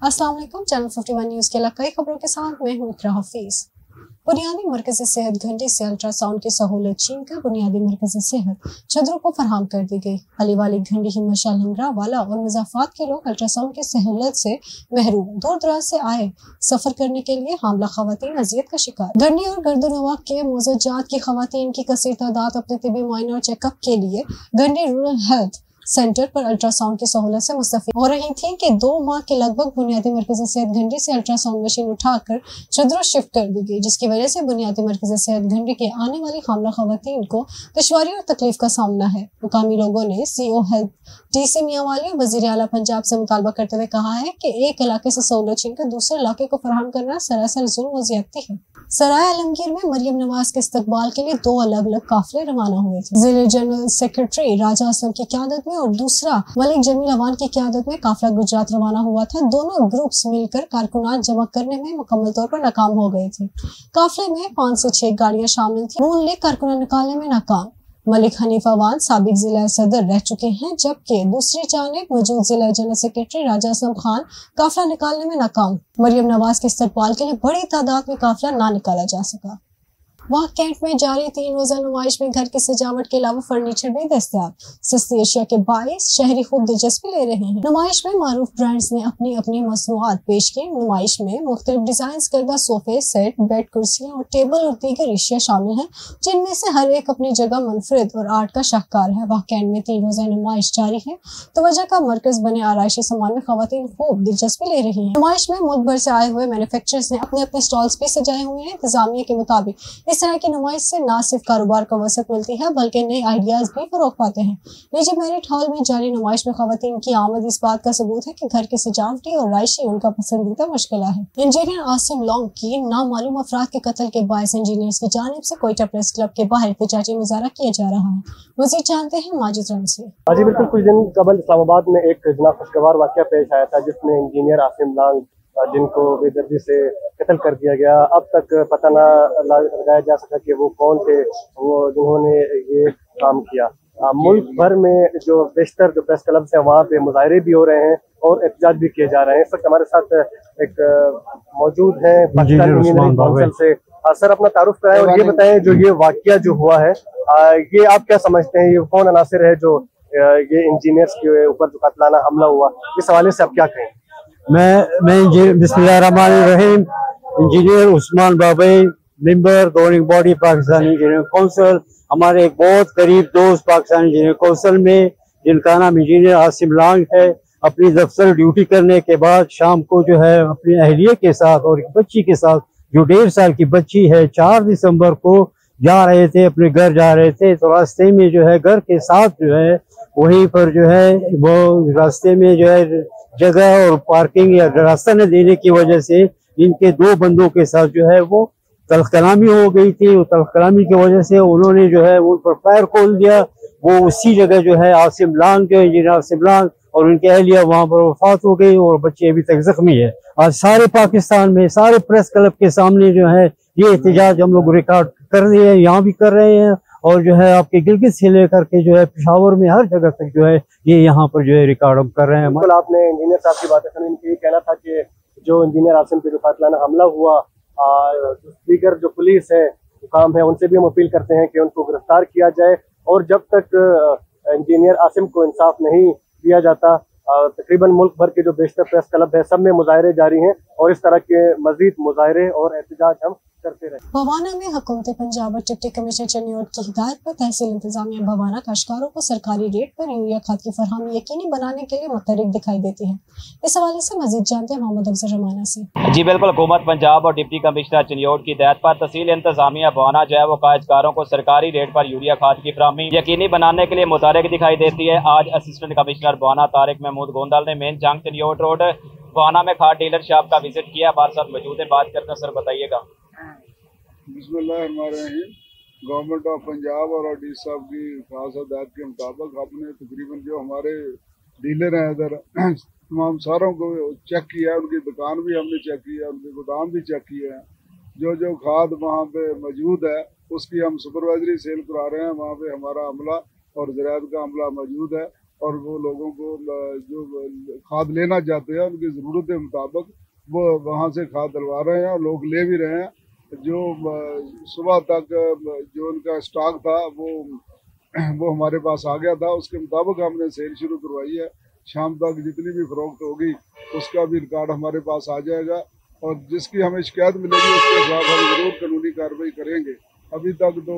अस्सलाम वालेकुम। Channel 51 news के कई खबरों के साथ मैं हूं इकरा हफीज। बुनियादी मरकज़ सेहत घंटे से अल्ट्रासाउंड की सहूलत छीन कर बुनियादी मरकज़ सेहत छदरों को फराहम कर दी गई। अली वाली घंटी ही मशाल हंगरा वाला और मुजाफात के लोग अल्ट्रासाउंड की सहूलत से महरूम दूर दराज से आए सफर करने के लिए हामला खवातीन अजियत का शिकार। गंडी और गर्दनवा के मोज़जात की खवातीन की कसीर तादाद अपने तिबी मुआयना और चेकअप के लिए गंडी रूरल हेल्थ सेंटर पर अल्ट्रासाउंड की सहूलत से मुस्तफीद हो रही थी कि 2 माह के लगभग बुनियादी मरकज़ सेहत घंटी से अल्ट्रासाउंड मशीन उठाकर चदरों शिफ्ट कर दी गई, जिसकी वजह से बुनियादी मरकज़ सेहत घंटी के आने वाली हामला खवातीन को दुश्वारी और तकलीफ का सामना है। मुकामी लोगों ने CO हेल्थ DC मियांवाली और वज़ीर आला पंजाब से मुतालबा करते हुए कहा है कि एक इलाके से सहूलत छीन कर दूसरे इलाके को फराहम करना सरासर जुल्म व ज़्यादती है। सराय आलमगीर में मरियम नवाज के इस्तकबाल के लिए 2 अलग अलग काफिले रवाना हुए थे। जिले जनरल सेक्रेटरी राजा असलम की क़यादत में और दूसरा मलिक जमील अवान की क़यादत में काफिला गुजरात रवाना हुआ था। दोनों ग्रुप्स मिलकर कारकुनात जमा करने में मुकम्मल तौर पर नाकाम हो गए थे। काफिले में 5 से 6 गाड़ियां शामिल थी। नून लीग कारकुनात निकालने में नाकाम। मलिक हनीफ अवान साबिक जिला सदर रह चुके हैं, जबकि दूसरी जानिब मौजूद जिला जनरल सेक्रेटरी राजा असलम खान काफिला निकालने में नाकाम। मरियम नवाज के इस्तकबाल के लिए बड़ी तादाद में काफिला ना निकाला जा सका। वहाँ कैंट में जारी 3 रोजा नुमाइश में घर की सजावट के अलावा फर्नीचर भी दस्तयाब। सस्ती अशिया के बाइस शहरी खूब दिलचस्पी ले रहे हैं। नुमाइश में मारूफ ब्रांड्स ने अपनी अपनी मसनूआत पेश की। नुमाइश में मुख्तलिफ डिजाइन करदा सोफे सेट, बेड, कुर्सियां और टेबल और दीगर अशिया शामिल हैं, जिनमें से हर एक अपनी जगह मुनफरिद और आर्ट का शाहकार है। वहाँ कैंट में 3 रोजा नुमाइश जारी है। तवज्जो का मरकज बने आराइशी सामान में खवातीन खूब दिलचस्पी ले रही है। नुमाइश में मुल्क भर से आए हुए मैन्युफैक्चरर्स ने अपने अपने स्टॉल्स भी सजाए हुए हैं। इंतजामिया के मुताबिक इस तरह की नुमाइश से न सिर्फ कारोबार को वसअत मिलती है, बल्कि नए आइडियाज भी फरोग पाते हैं। निजी मैरिट हॉल में जारी नुमाइश में खवातीन की आमद इस बात का सबूत है कि घर की सजावटी और राइशी उनका पसंदीदा मुश्किला है। इंजीनियर आसिम लॉन्ग की नामालूम अफराद के कत्ल के बायस इंजीनियर्स की जानिब से कोयटा प्रेस क्लब के बाहर एहतजाजी मुजाहरा किया जा रहा है। मजीद जानते हैं माजिद रन से। जी बिल्कुल, कुछ दिन कबल इस्लामाबाद में एक खुशगवार वाक़या पेश आया था, जिसमें इंजीनियर आसिम लॉन्ग जिनको बेदर्दी से कत्ल कर दिया गया। अब तक पता ना लगाया जा सका कि वो कौन थे वो जिन्होंने ये काम किया। मुल्क भर में जो बेशतर जो प्रेस क्लब हैं वहाँ पे मुजाहरे भी हो रहे हैं और एहतजाज भी किए जा रहे हैं। इस वक्त हमारे साथ एक मौजूद हैं पाकिस्तान इंजीनियरिंग काउंसिल से। सर, अपना तारुफ कराएं और ये बताएं जो ये वाक़या जो हुआ है ये आप क्या समझते हैं, ये कौन अनासिर है जो ये इंजीनियर्स के ऊपर जो कातलाना हमला हुआ, इस हवाले से आप क्या कहें? मैं बिस्मिल्लाहिर्रहमानिर्रहीम engineer Usman Babai, member governing body Pakistan engineering council. हमारे एक बहुत करीब दोस्त पाकिस्तान इंजीनियरिंग काउंसिल में, जिनका नाम इंजीनियर आसिम लॉन्ग है, अपनी दफ्तर ड्यूटी करने के बाद शाम को जो है अपनी अहलिया के साथ और एक बच्ची के साथ, जो 1.5 साल की बच्ची है, 4 दिसंबर को जा रहे थे, अपने घर जा रहे थे। तो रास्ते में जो है घर के साथ जो है वहीं पर जो है वो रास्ते में जो है जगह और पार्किंग या रास्ता न देने की वजह से इनके 2 बंदों के साथ जो है वो तल्ख कलामी हो गई थी। तल्ख कलामी की वजह से उन्होंने जो है उन पर फायर खोल दिया। वो उसी जगह जो है आसिम लॉन्ग जो इंजीनियर आसिम लॉन्ग और उनके अहलिया वहाँ पर वफात हो गई और बच्चे अभी तक जख्मी है। आज सारे पाकिस्तान में सारे प्रेस क्लब के सामने जो है ये एहतजाज हम लोग रिकॉर्ड कर रहे हैं, यहाँ भी कर रहे हैं और जो है आपके गिलगित से लेकर के जो है पेशावर में हर जगह तक जो है ये यहाँ पर जो है रिकॉर्ड हम कर रहे हैं। बिल्कुल, आपने इंजीनियर साहब की बातें सुनी। इनका ये कहना था कि जो इंजीनियर आसिम पे जो कातलाना हमला हुआ, दीगर जो पुलिस है हुकाम है उनसे भी हम अपील करते हैं कि उनको गिरफ्तार किया जाए और जब तक इंजीनियर आसिम को इंसाफ नहीं दिया जाता तकरीबन मुल्क भर के जो बेशतर प्रेस क्लब है सब में मुजाहरे जारी हैं और इस तरह के मजीद मुजाहरे और एहतजाज हम करते रहे। भवाना में हुकूमत पंजाब और डिप्टी कमिश्नर चन्योट की हिदायत पर तहसील इंतजामिया भवाना काश्तकारों को सरकारी रेट पर यूरिया खाद की फरहमी यकीनी बनाने के लिए मुतहरिक दिखाई देती है। इस हवाले से मजीद जानते हैं मोहम्मद अफजल रमाना से। जी बिल्कुल, हुकूमत पंजाब और डिप्टी कमिश्नर चन्योट की हिदायत पर तहसील इंतजामिया भवाना जो है वो काश्तकारों को सरकारी रेट पर यूरिया खाद की फरहमी यकीनी बनाने के लिए मुतहरिक दिखाई देती है। आज असिस्टेंट कमिश्नर भवाना तारिक महमूद गोंदल ने मेन जंग चन्योट रोड भवाना में खाद डीलर शॉप का विजिट किया। हमारे साथ मौजूद है, बात करते हैं। सर बताइएगा। बिस्मिल्लाहिर्रहमानिर्रहीम। गवर्नमेंट ऑफ पंजाब और डी साहब की खास हदायत के मुताबिक आपने तकरीबन जो हमारे डीलर हैं इधर तमाम सारों को चेक किया, उनकी दुकान भी हमने चेक किया, उनके गोदाम भी चेक किए हैं। जो जो खाद वहाँ पे मौजूद है उसकी हम सुपरवाइजरी सेल करा रहे हैं। वहाँ पे हमारा अमला और ज़राअत का अमला मौजूद है और वो लोगों को जो खाद लेना चाहते हैं उनकी ज़रूरत के मुताबिक वो वहाँ से खाद डलवा रहे हैं और लोग ले भी रहे हैं। जो सुबह तक जो उनका स्टॉक था वो हमारे पास आ गया था, उसके मुताबिक हमने सेल शुरू करवाई है। शाम तक जितनी भी फरोख्त होगी उसका भी रिकॉर्ड हमारे पास आ जाएगा और जिसकी हमें शिकायत मिलेगी उसके खिलाफ हम जरूर कानूनी कार्रवाई करेंगे। अभी तक तो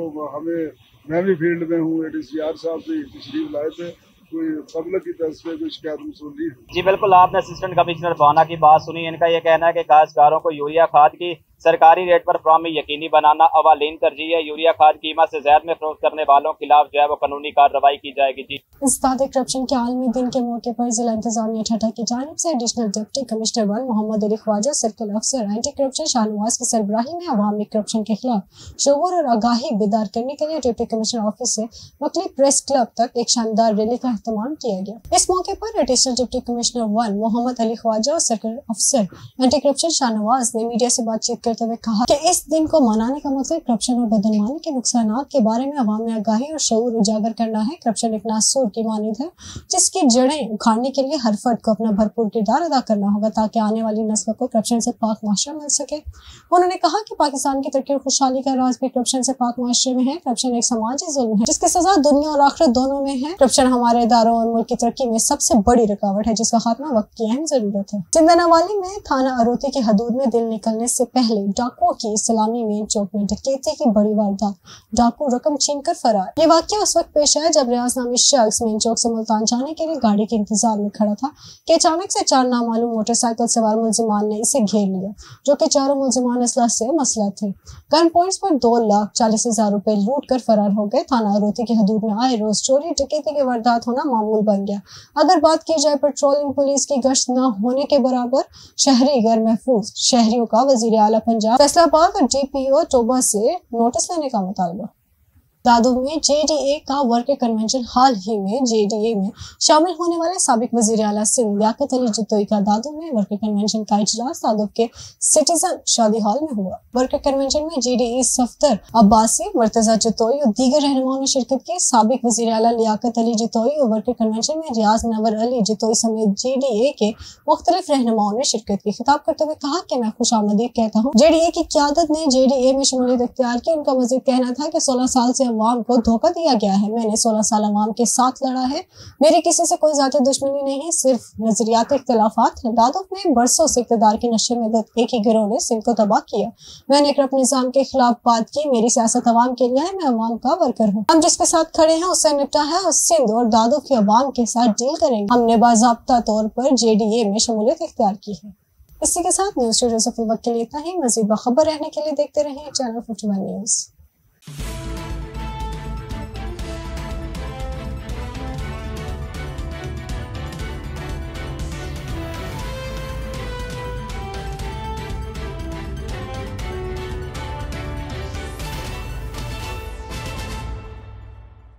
मैं भी फील्ड में हूँ, ADCR साहब भी तशरीफ लाए थे, कोई पब्लिक की तरफ से कोई शिकायत मसूल नहीं है। जी बिल्कुल, आपने असिस्टेंट कमिश्नर बवाना की बात सुनी। इनका ये कहना है कि काश्तकारों को यूरिया खाद की सरकारी रेट पर फराहमी यकीनी बनाना अवालीन तरजीह है। यूरिया खाद कीमत से ज्यादा में फरोख्त करने वालों के खिलाफ जो है वो कानूनी कार्रवाई की जाएगी। जी इस्ताद करप्शन के आलमी दिन के मौके पर जिला इंतजामिया ठट्टा की जानिब से additional deputy commissioner 1 Mohammad Ali Khawaja, circle अफसर एंटी करप्शन शाहनवाज की सरबराही में अवाम में करप्शन के खिलाफ शऊर और आगाही बेदार करने के लिए डिप्टी कमिश्नर ऑफिस से मकली प्रेस क्लब तक एक शानदार रैली का एहतमाम किया गया। इस मौके पर additional deputy commissioner 1 Mohammad Ali Khawaja और सर्कल अफसर एंटी करप्शन शाहनवाज ने मीडिया से बातचीत करते हुए कहा कि इस दिन को मनाने का मतलब करप्शन और बदनमानी के नुकसानात के बारे में अवाम में आगाही और शऊर उजागर करना है। करप्शन एक नासूर की मानिद है जिसकी जड़ें उखाड़ने के लिए हर फर्द को अपना भरपूर किरदार अदा करना होगा ताकि आने वाली नस्ल को करप्शन से पाक माशरा मिल सके। उन्होंने कहा कि पाकिस्तान की तरक्की और खुशहाली का राज भी करप्शन से पाक माशरे में है। करप्शन एक समाजी जुल्म है जिसकी सजा दुनिया और आखिरत दोनों में है। करप्शन हमारे इदारों और मुल्क की तरक्की में सबसे बड़ी रुकावट है जिसका खात्मा वक्त की अहम जरूरत है। जिंदानावाली में थाना अरोती की हदूद में दिल निकलने से पहले डाकुओं की इस्लामी मेन चौक में डकैती की बड़ी वारदात, डाकू रकम छीनकर फरार। ये वाकया उस वक्त पेश आया जब रियाज नामी शख्स मेन चौक से मुल्तान जाने के लिए गाड़ी के इंतजार में खड़ा था कि अचानक से 4 नामालूम मोटरसाइकिल सवार मुलजिमान ने इसे घेर लिया, जो कि चारों मुलजिमान असला से मसला थे। गन पॉइंट्स पर 2,40,000 रुपए लूट कर फरार हो गए। थाना अरोती की हदूद में आए रोज चोरी डकैती की वारदात होना मामूल बन गया। अगर बात की जाए पेट्रोलिंग पुलिस की गश्त न होने के बराबर, शहरी गैर महफूज शहरियों का वजीर आला पंजाब फैसलाबाद और DPO टोबा से नोटिस लेने का मुतालबा। दादू में JDA का वर्कर कन्वेंशन हाल ही में JDA में शामिल होने वाले साबिक वजीर आला सिंध लियाकत अली जितोई का दादू में वर्कर कन्वेंशन का इजलास दादू के सिटीजन शादी हॉल में हुआ। वर्कर कन्वेंशन में JDA सफ्तर अब्बासी, मर्तजा जितोई और दीगर रहनुमाओं ने शिरकत की। साबिक वजीर आला लियाकत अली जितोई और वर्कर कन्वेंशन में रियाज नवर अली जितोई समेत JDA के मुख्तलिफ रहनुमाओं ने शिरकत की। खिताब करते हुए कहा कि मैं खुशामदीद कहता हूँ। JDA की क़यादत ने JDA में शमूलियत इख्तियार की। उनका मजीद कहना था कि 16 साल से अवाम को धोखा दिया गया है। मैंने 16 साल अवाम के साथ लड़ा है। मेरी किसी से कोई ज़ाती दुश्मनी नहीं, सिर्फ नजरियाती इख्तिलाफात हैं। दादू में बरसों से इक़्तिदार के नशे में एक ही गिरोह ने सिंध को तबाह किया। मैंने करप्ट निज़ाम के खिलाफ बात की। मेरी सियासत अवाम के लिए है, मैं अवाम का वर्कर हूँ। हम जिसके साथ खड़े हैं उससे निपटा है और सिंध और दादू के अवाम के साथ डील करेंगे। हमने बाज़ाब्ता तौर पर JDA में शमूलियत इख्तियार की है। इसी के साथ न्यूज़ स्टूडियो से फिल वक्त के लिए इतना ही। मज़ीद बाखबर रहने के लिए देखते रहिए चैनल 51 न्यूज़।